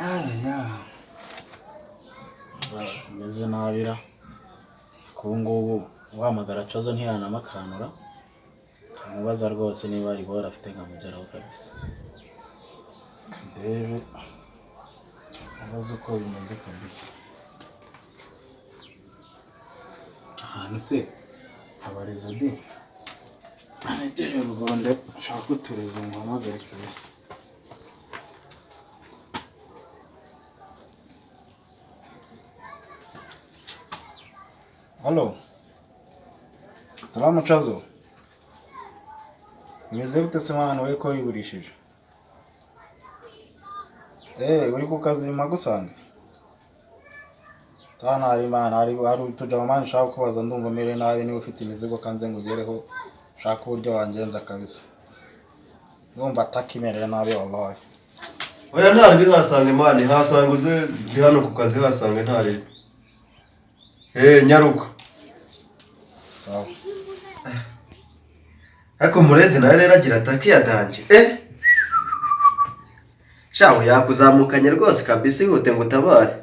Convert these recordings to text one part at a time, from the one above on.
aya meze nabira kungubu wamagara cyozo ntiyanamakanura kamubaza rwose niba ari bora afite nkamugeraho kabisa ndebe abazo uko bimeze kabisa ahantu se habarizo de anegeye urugonde nshaka utureze umuhamagare kabisa Halo. Salamu Chazo. Meze gute se mwana we ko wiburishije? Uri ku kazi magusanga. Sana ari mana ari tuja mwana shaka kubaza ndumva mere nabi ni ufite imizigo kanze ngugereho shaka uburyo wangenza kabisa. Ndumva atakimerera nabi wallahi. Oya ntari bihasanga mwana hasanguze ndi hano ku kazi hasanga ntari. Nyaruka. Sawa. Ariko murezi nawe rero agira ataki yadanje. Shaho yakuzamukanye rwose kabisa ihute ngo utabare.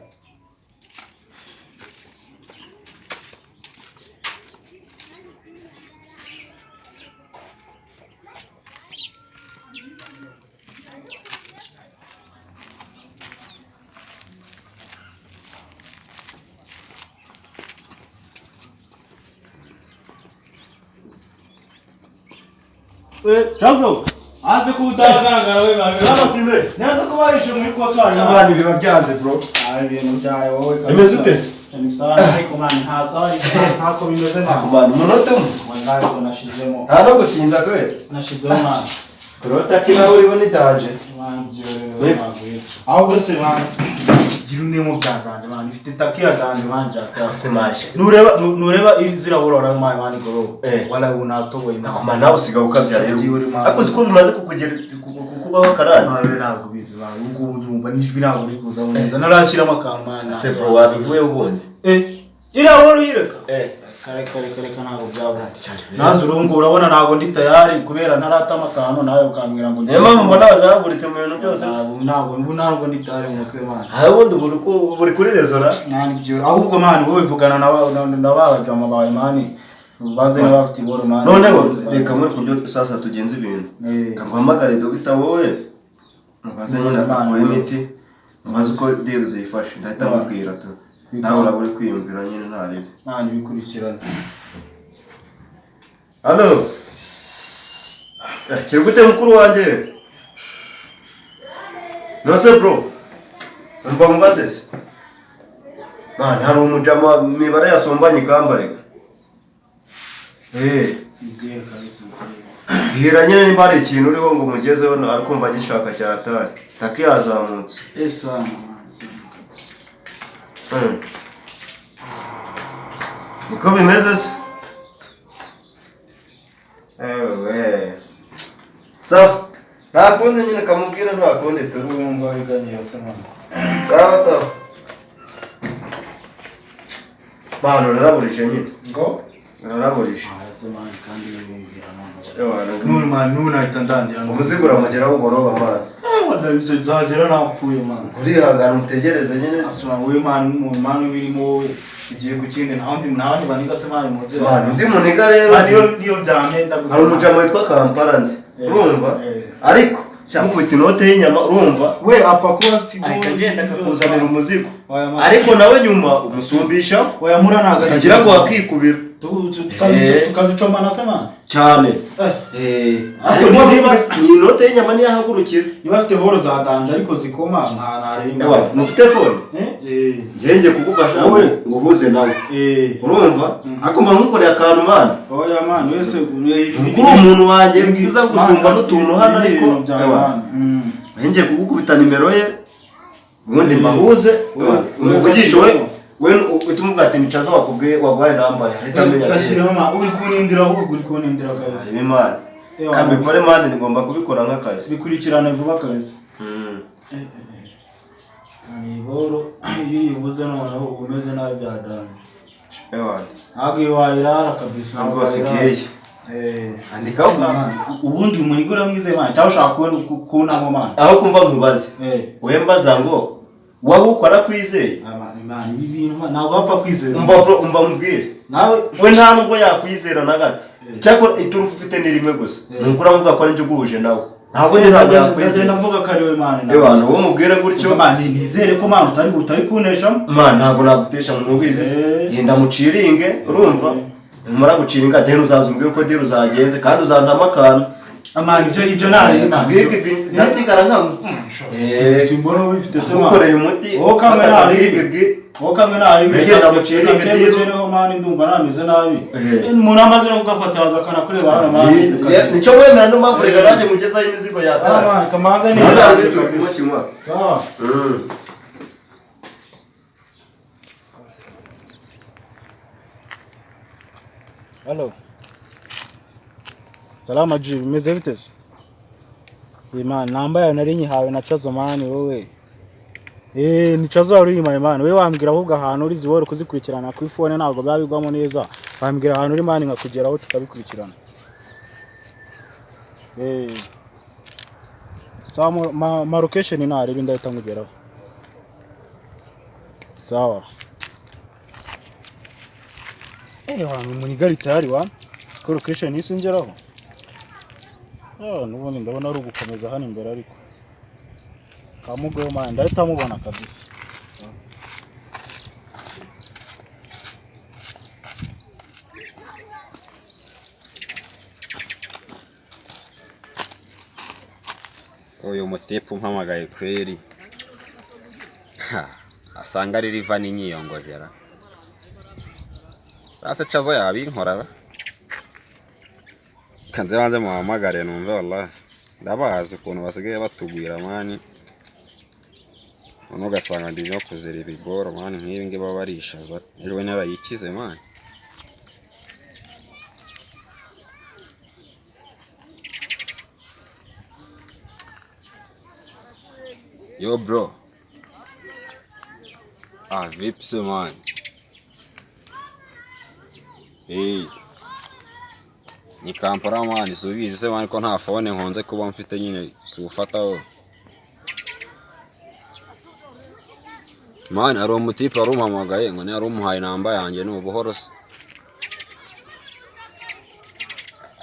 Chazo. Aze kutagaragara we bawe. Saba sibe. Naza kubahisha muri kwatwara. Abandi biba byanze bro. Ibintu byawe wowe kabisa. Imeze utese? Ni sawa ariko mani hasa ntako bimeze nako. Kumana umunota umwe. Wangaye ko nashizemo. Nta no gutsinza kwera. Nashizemo mani. Kurota kina uri bone danje. Manje maguye. Aho gose mani. Girunde mu bwandanje mani. Ifite takiya danje manje akora. Semaje. Nureba izira borora mani goro. Wala unatoboye. Kumana usiga ukabyara rero. Akoze ko bimaze kukugera kubaho karani. Nawe ntabwo bizi ba. Ubwo ndumva nijwi ntabwo uri kuza neza. Narashira amakamana. Se bro wabivuye ubundi. Ira woro yireka. Kare ntabwo byaba. Nazo urungu urabona ntabwo ndi tayari kubera ntaratama kantu nawe ukambwira ngo. Niyo mpamvu mbona bazaguritse mu bintu byose. Ntabwo ndi tayari mu mutwe mani. Ubundi buri kuri rezora. Nani byo. Ahubwo mani wowe vugana na babajama bawe mani. Baze n'abafite iboro mani. Noneho reka muri kuryo sasa tugenze ibintu. Kaguhamagare dogita wowe. Mubaze nyine akora imiti. Mubaze uko deal zifashe ndahita mubwira tu. Nawe uraburi kwiyumvira nyine ntari. Nani bikurikirana. Halo. Kirugute mukuru wanje. Nose bro. Umva mubaze se. Man hari umujama mibare yasombanye kambareka. Igiye kabisa. Hira nyine nimba ari ikintu uriho ngo mugezeho arikumva gishaka cyatari. Taki yazamutse. Sana. Niko bimeze se? Ewe. Sawa. Nta kundi nyine kamubwira nta kundi Turumva biganiye se mwana. Sawa. Bano naraburije nyine. Ngo? Naraburije. Azimani kandi yibwira Ewa. Nurman nunahita ndangira. Umuzigo uramugeraho ugoroba mwana. Wadabize zagera napfuye mwana. Urihangana utegereze nyine. Asuma we mwana umuntu mwana birimo wowe. Ugiye gukinde ntabandi baniga se mwana muzi. Mwana ndi muniga rero. Niyo byamenda gutya. Hari umujama witwa Kampala nzi. Urumva? Ariko cyamukubita inote y'inyama urumva? We apfa kuba afite agenda akakuzanira umuzigo. Ariko nawe nyuma umusumbisha. Wayamura naga. Tagira ngo wakikubira. Tukazicoma na semana. Cyane. Ariko niba inote y'inyama niyo ahagurukira. Niba afite horo za danje ariko zikoma ntarebe. Ewa, mufite phone? Ngiye kugufasha ngo uhuze nawe. Urumva? Akomba nkukorera akantu mana. Oya mana wese kuri umuntu wanjye uza gusumba n'utuntu hano ariko. Ngiye kugukubita nimero ye. Ubundi mbahuze. Umuvugisho we utumubwa ati nicaza wakubwiye wagwaye nambaye ahita amenya. Gashyiramo uri kunindira gaze. Imana. Kambikore mane ngomba kubikora nk'akazi. Bikurikirana vuba kazi. Ani boro yibuze noneho umeze nabi byadanje. Ewa. Ntabwo wayirara kabisa. Ntabwo sikeye. Andika ubundi umunigura mwize manje cyangwa ushaka kubona manje. Aho kumva mubaze. Wembaza ngo wowe ukora kwizeye Imana ibi bintu ntabwo wapfa kwizera. umva mubwire Nawe we nta nubwo yakwizera na gato cyakora iturufu ufite ni rimwe gusa nuko uravuga ko aricyo guhuje nawe ntabwo njye ntabwo yakwizera mvuga ko ari we Mana. Ewana wowe mubwire gutyo Mana nizere ko Mana utari kunesha. Mana ntabwo nagutesha mu mubizi genda muciringe urumva umara guciringa deni uzaza umbwire uko deni uzagenze kandi uzantama akantu Amana ibyo nari ndasigara nka simbona ubifite se Mana ukoreye umuti wowe kamwe nari ngenda muciringe deni Mana ndumva nameze nabi umuntu amaze no kugafata azakana kureba hano Mana nicyo wemera no mpamvu rega nanjye mugezaho imizigo yataye Mana kamanza ni sawa Hello. Salama G, bimeze bite se? Imana namba yawe nari nyihawe na Chazo mani wowe. Ni Chazo wari yimaye mani. Wewe wambwira ahubwo ahantu uri ziworo kuzikurikirana kuri phone ntabwo byabigwamo neza. Wambwira ahantu uri mani nkakugeraho tukabikurikirana. Sawa ma location nari bindahita nkugeraho. Sawa. Wangu muri gari tayari wa ko location isungeraho nubundi ndabona ari ugukomeza hano imbere ariko kamugoye manje ndahita mubona kabisa uyu mutepu mpamagaye kweri asanga ari riva n'inyiyongogera Rasa Chazo yabinkorara kanze banze muhamagare numve wallahi ndabazi ukuntu basigaye batugwira mani uno gasanga ndi no kuzera ibigoro mani nk'ibi nge baba barishaza ejo narayikize mani yo bro vipi man ni Kampala mani subizi se mani ko nta phone nkonze kuba mfite nyine sufataho mani ari umutipe arumpamagaye ngo ni ari umuhaye namba yanjye n'ubuhoro se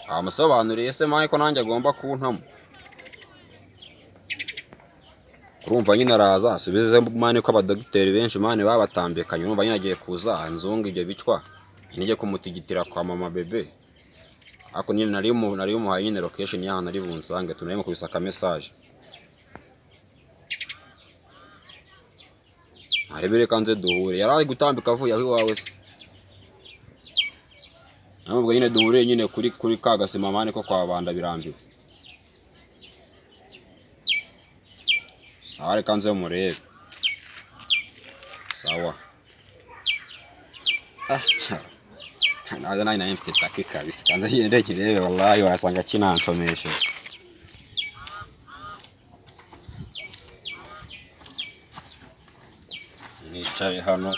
amusobanuriye se mani ko nanjye agomba kuntamo kurumva nyine araza asubize mani ko abadogiteri benshi mani babatambikanye urumva nyine agiye kuza nzunga ibyo bicwa nijye kumutigitira kwa mama bebe ako nyine nari umuhaye nyine location y'ahantu ari bunsange tunarimo kubisaka message arebere kanze duhure yari gutambika avuye aho iwawe se nabwo nyine duhure nyine kuri kagasima mane ko kwa banda birambiwe sawa kanze murebe sawa naza naina mfite taki kabisa kanza yende kirebe wallahi wasanga kinansomesha nicaye hano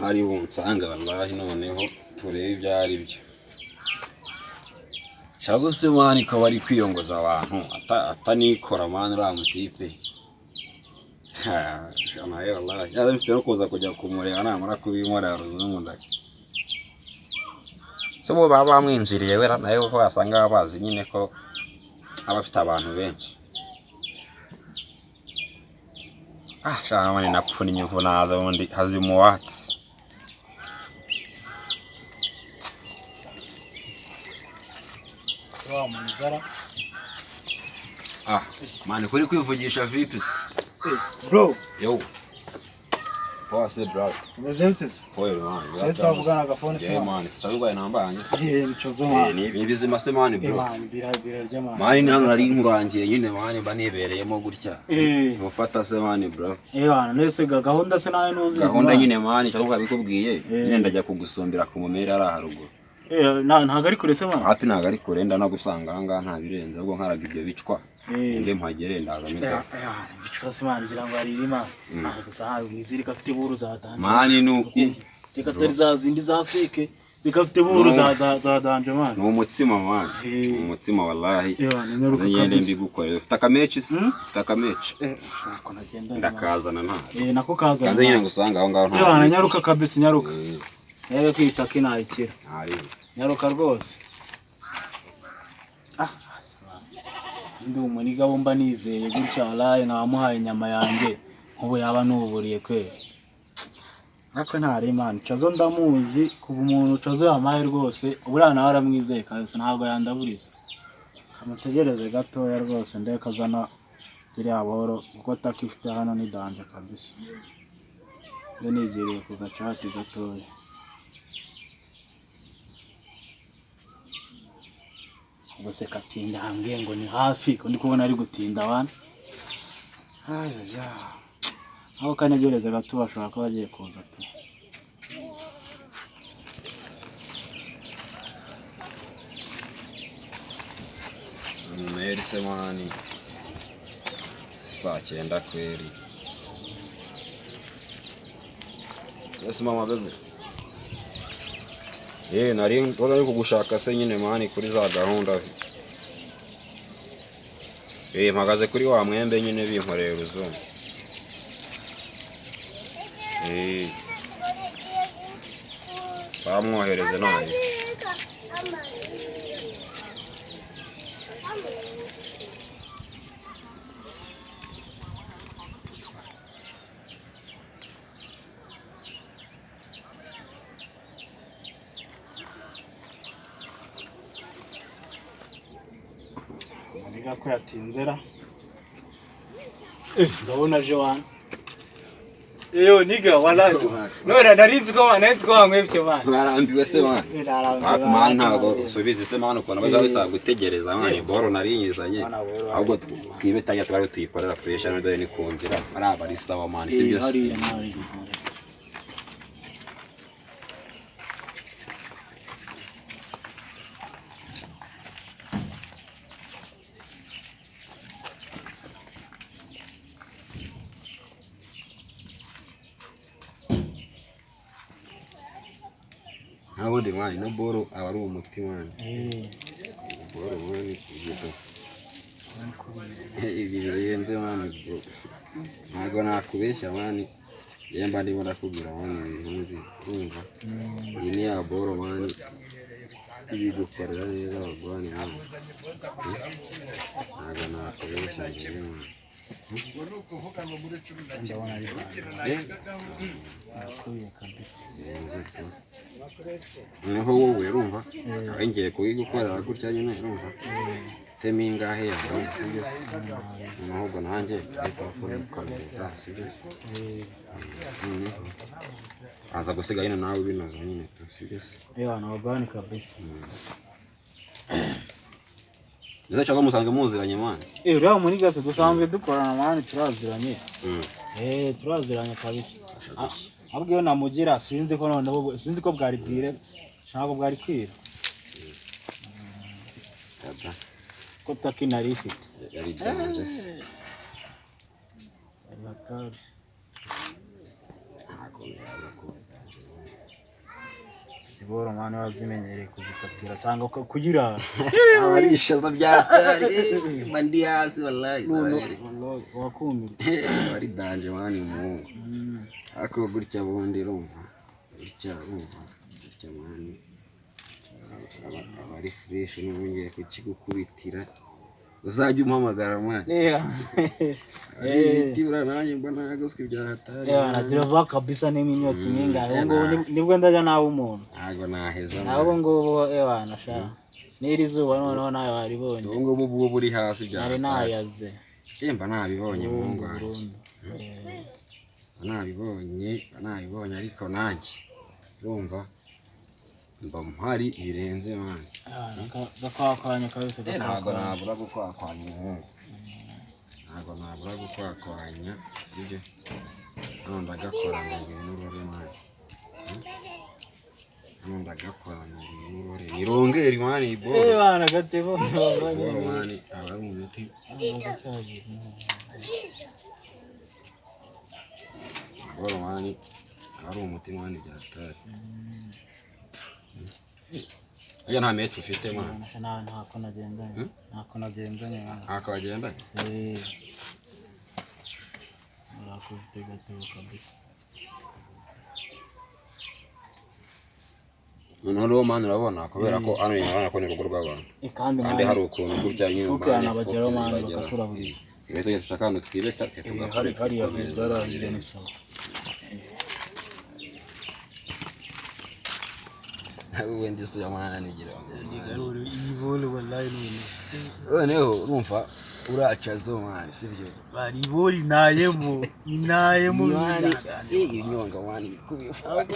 hari bunsanga wallahi noneho turebe ibyari byo Chazo se mani ko bari kwiyongoza abantu atanikora mani uramutipe naye wallahi yaza mfite no kuza kujya kumureba namara kubimora ruzumunda Sabo baba bamwinjiriye wera naye ko basanga bazi nyine ko abafite abantu benshi shaka mani napfuna inyivu naza undi hazimuwatsi sawa munzara mani kuri kwivugisha vipi bro yo Pose bro. Mezentes. Poyo man. Sasa twavugana agafone se. Man, tsagwa namba yanjye. Nicozo man. Ni bizima se man bro. Man, bira ry'amani. Man ntango nari nkurangiye nyine man banibereyemo gutya. Mufata se man bro. Bana nese gahunda se nayo nuzi. Gahunda nyine man cyangwa bikubwiye. Nyine ndajya kugusombera ku mumera ari haruguru. Ntago ari kure se man. Hapi ntago ari kure nda nagusanga anga nta birenze ubwo nkaraga ibyo bicwa. Nde mpagere ndaza mita. Bicwa se man ngira ngo ari imana. Gusa ntago nizirika afite buru za dana. Man nu zikatari za zindi za fake zikafite buru za danje man. Ni umutsima man. Umutsima wallahi. Ngende mbigukorera. Ufite akamechi se? Ufite akamechi. Nako nagenda. Ndakazana nta. Nako kazana. Kanze nyine ngusanga aho ngaho nta. Yewe nyaruka kabisa nyaruka. Yego kwita kinayikira. Ari. Nyaruka rwose. Ndi umuniga bomba nizeye gutya wallahi nkamuhaye inyama yanjye nkubu yaba nuburiye kweli. Nako ntari man Cazo ndamuzi kuva umuntu Cazo yamaye rwose ubura nawe aramwizeye kabisa ntabwo yandaburiza. Kamutegereze gatoya rwose ndeka zana ziri aboro kuko takifite hano ni danje kabisa. Nde nigiriye ku gacati gatoya. Bose katinda hambwiye ngo ni hafi ko ndi kubona ari gutinda abana. Aho kanegereza gato bashobora kuba bagiye kuza tu. Merse mani. Saa 9 kweli. Yes mama bebe. Nari kugushaka se nyine mani kuri za gahunda. Mpagaze kuri wa mwembe nyine binkoreye uruzungu. Samwohereze none. Niga ko yatinzera. Ndabona Joan. Eyo niga wallahi. Nora narinzi ko wangwebye man. Barambiwe se man. Man ntago usubize se man uko nabaza gutegereza man boro narinyizanye. Ahubwo twibetanya twari tuyikorera fresh n'ado ni kunzira. Araba ari sawa man sibyo. Nabonde mwani no boro abari umuti mwani. Boro mwani igito. Ibi birenze mwani bro. Ntago nakubeshya mwani. Yemba ndimo ndakubwira mwani ibintu urumva. Iyi ni ya boro mwani. Ibi gukorera neza abagwani mwani. Ntago nakubeshya mwani. Niho wowe urumva ngiye kuyigukorera gutya nyine urumva temingahe yawe sibyo n'ahubwo nanjye leta kubikomeza sibyo aza gusiga nyine nawe binoza nyine tu sibyo nabagwani kabisa. Neza cyangwa musanzwe muziranye man. Uriya muri gase dusanzwe dukorana man turaziranye. Turaziranye kabisa. Abwiyo namugira sinzi ko none sinzi ko bwari bwire ntabwo bwari kwira. Ko taki nari ifite. Yari danje. Amatari. Siboro mwana wazimenyereye kuzikatira cyangwa kugira abarishaza byatari bandi hasi wallahi wakumira ari danje mwana mu ako gutya bundi rumva gutya mwana abari fresh n'ubungiye kukigukubitira uzajya umpamagara mwana tibura nanjye mbona nagoswe byahatari nagira kabisa n'iminyotsi ningahe ngo nibwo ndaje nawe umuntu ntago naheza nabo ngo nasha niri zuba noneho nayo waribonye ngo bubu buri hasi byari nayaze simba nabibonye mu ngo nabibonye ariko nanjye urumva mba mpari birenze man gakwakwanya kabisa ntago nabura gukwakwanya umuhungu ntago nabura gukwakwanya sibyo hano ndagakora ngo n'urore man hano ndagakora ngo n'urore nirongera man iboro bana gatebo man abari mu miti boro man ari umuti man byatari Iyo nta metre ufite mwana. Ntako nagendanye. Aka bagenda? Urakufite gatebo kabisa. Noneho mwana urabona kubera ko ano nyarana ko ni rugo rw'abantu. Kandi hari ukuntu gutya nyine fuke yanabageraho mwana bakaturaburiza. Rero dushaka hano twibeta hari yarahije ni sawa. Wendi se yamana nigira. Ndigarure ibole wallahi Noneho urumva uracazo mwana sivyo. bari iboli inayemo Mwana inyonga mwana kubifa.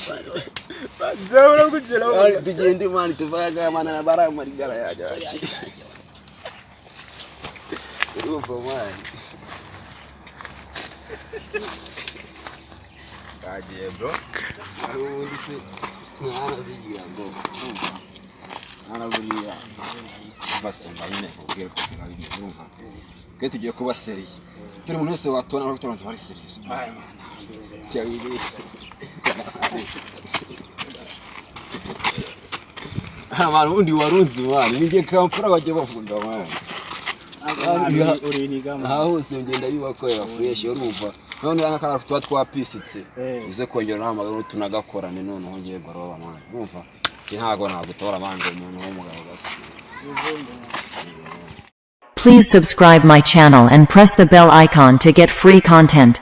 Banzaura kugera Tugende mwana tuvaga mwana na barama rigara yaje. Urumva mwana. Kaje bro. Ubundi se mwana zigira ngo. Araburiya. Basomba nyine kubwira ko bimeze urumva. Ke tugiye kuba seriye. Kiri umuntu wese watona no gutora bari serious. Bye man. Cyabiri. Abantu undi warunzi mwana ninge kampura bajye bavuga mwana. Hose ngenda bibakorera fresh urumva. None akana tuba twapisitse. Uze kongera n'amagaro tunagakorane none hongeye goroba mwana. Urumva? Ntago nagutora banje umuntu w'umugabo gasi. Please subscribe my channel and press the bell icon to get free content.